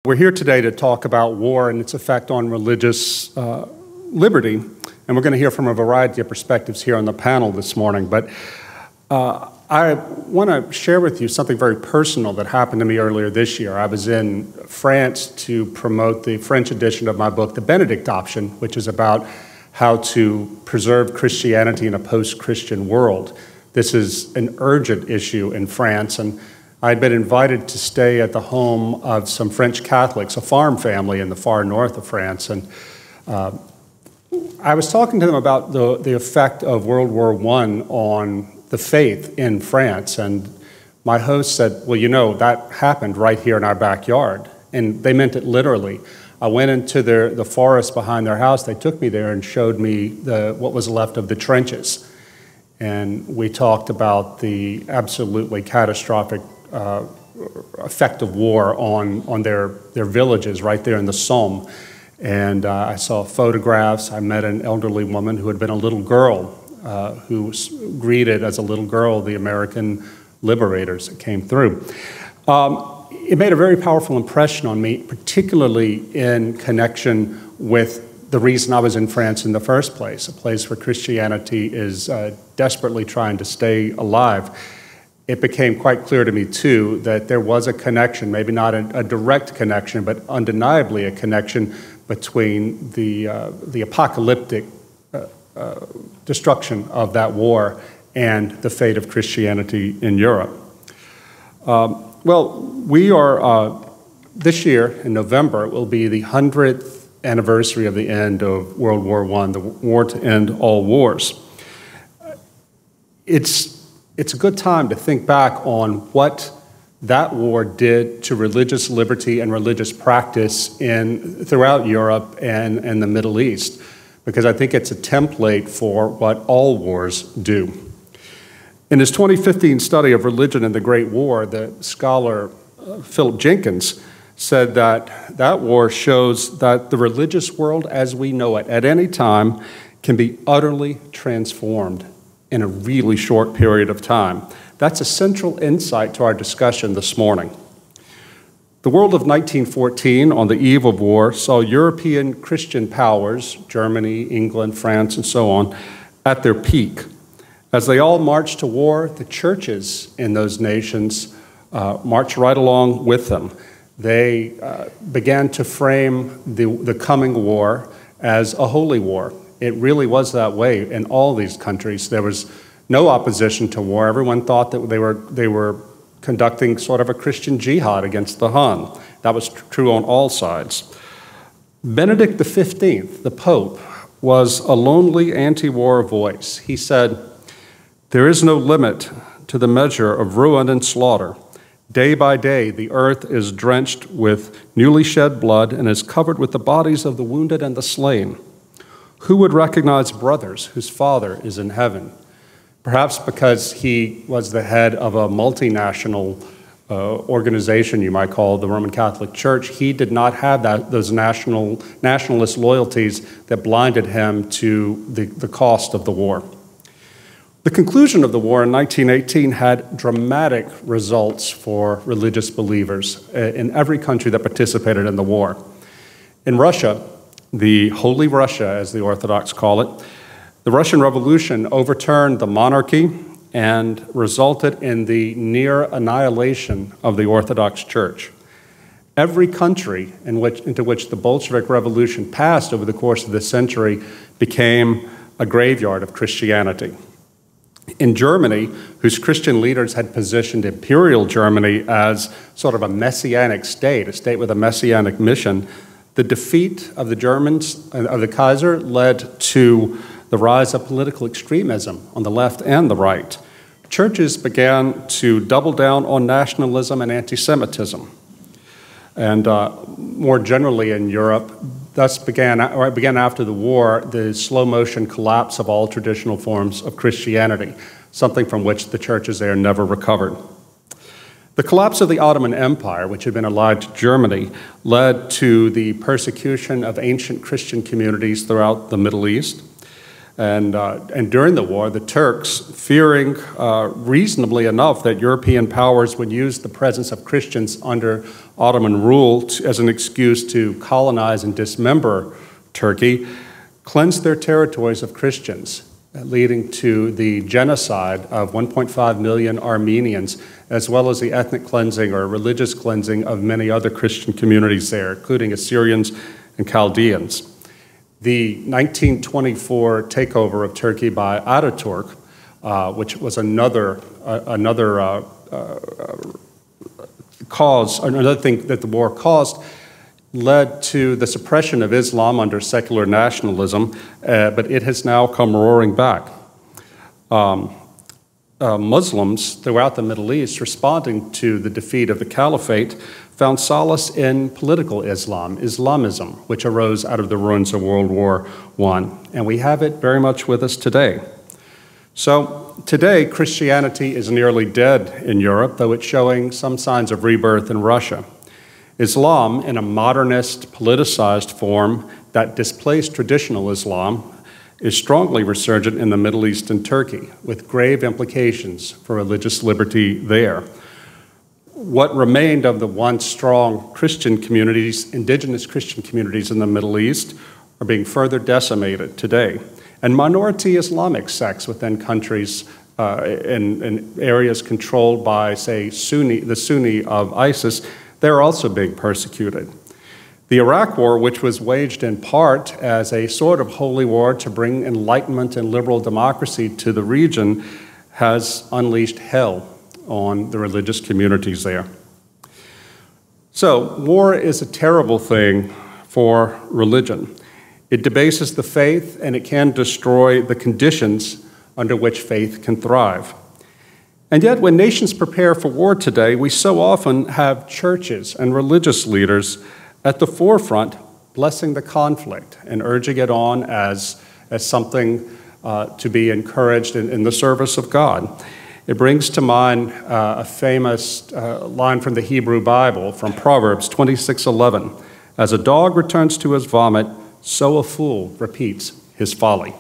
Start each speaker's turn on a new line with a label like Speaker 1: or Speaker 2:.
Speaker 1: We're here today to talk about war and its effect on religious liberty, and we're going to hear from a variety of perspectives here on the panel this morning. But I want to share with you something very personal that happened to me earlier this year. I was in France to promote the French edition of my book, The Benedict Option, which is about how to preserve Christianity in a post-Christian world. This is an urgent issue in France, and I'd been invited to stay at the home of some French Catholics, a farm family in the far north of France. And I was talking to them about the effect of World War I on the faith in France. And my host said, well, you know, that happened right here in our backyard. And they meant it literally. I went into the forest behind their house. They took me there and showed me what was left of the trenches. And we talked about the absolutely catastrophic effect of war on their villages right there in the Somme. And I saw photographs. I met an elderly woman who had been a little girl who greeted as a little girl the American liberators that came through. It made a very powerful impression on me, particularly in connection with the reason I was in France in the first place, a place where Christianity is desperately trying to stay alive. It became quite clear to me, too, that there was a connection, maybe not a direct connection, but undeniably a connection between the apocalyptic destruction of that war and the fate of Christianity in Europe. Well, we are, this year in November, it will be the 100th anniversary of the end of World War I, the war to end all wars. It's a good time to think back on what that war did to religious liberty and religious practice throughout Europe and the Middle East, because I think it's a template for what all wars do. In his 2015 study of religion in the Great War, the scholar Philip Jenkins said that that war shows that the religious world as we know it at any time can be utterly transformed in a really short period of time. That's a central insight to our discussion this morning. The world of 1914, on the eve of war, saw European Christian powers, Germany, England, France, and so on, at their peak. As they all marched to war, the churches in those nations marched right along with them. They began to frame the coming war as a holy war. It really was that way in all these countries. There was no opposition to war. Everyone thought that they were conducting sort of a Christian jihad against the Hun. That was true on all sides. Benedict XV, the Pope, was a lonely anti-war voice. He said, "There is no limit to the measure of ruin and slaughter. Day by day, the earth is drenched with newly shed blood and is covered with the bodies of the wounded and the slain. Who would recognize brothers whose father is in heaven?" Perhaps because he was the head of a multinational organization, you might call the Roman Catholic Church, he did not have those nationalist loyalties that blinded him to the cost of the war. The conclusion of the war in 1918 had dramatic results for religious believers in every country that participated in the war. In Russia, the Holy Russia, as the Orthodox call it, the Russian Revolution overturned the monarchy and resulted in the near annihilation of the Orthodox Church. Every country into which the Bolshevik Revolution passed over the course of the century became a graveyard of Christianity. In Germany, whose Christian leaders had positioned Imperial Germany as sort of a messianic state, a state with a messianic mission, the defeat of the Germans, of the Kaiser, led to the rise of political extremism on the left and the right. Churches began to double down on nationalism and anti-Semitism. And more generally in Europe, thus began after the war, the slow-motion collapse of all traditional forms of Christianity, something from which the churches there never recovered. The collapse of the Ottoman Empire, which had been allied to Germany, led to the persecution of ancient Christian communities throughout the Middle East. And during the war, the Turks, fearing reasonably enough that European powers would use the presence of Christians under Ottoman rule as an excuse to colonize and dismember Turkey, cleansed their territories of Christians, leading to the genocide of 1.5 million Armenians, as well as the ethnic cleansing or religious cleansing of many other Christian communities there, including Assyrians and Chaldeans. The 1924 takeover of Turkey by Ataturk, which was another thing that the war caused, led to the suppression of Islam under secular nationalism, but it has now come roaring back. Muslims throughout the Middle East, responding to the defeat of the caliphate, found solace in political Islam, Islamism, which arose out of the ruins of World War I, and we have it very much with us today. So today, Christianity is nearly dead in Europe, though it's showing some signs of rebirth in Russia. Islam, in a modernist, politicized form that displaced traditional Islam, is strongly resurgent in the Middle East and Turkey, with grave implications for religious liberty there. What remained of the once strong Christian communities, indigenous Christian communities in the Middle East, are being further decimated today. And minority Islamic sects within countries in areas controlled by, say, the Sunni of ISIS, they're also being persecuted. The Iraq War, which was waged in part as a sort of holy war to bring enlightenment and liberal democracy to the region, has unleashed hell on the religious communities there. So, war is a terrible thing for religion. It debases the faith, and it can destroy the conditions under which faith can thrive. And yet, when nations prepare for war today, we so often have churches and religious leaders at the forefront blessing the conflict and urging it on as something to be encouraged in the service of God. It brings to mind a famous line from the Hebrew Bible, from Proverbs 26:11. As a dog returns to his vomit, so a fool repeats his folly.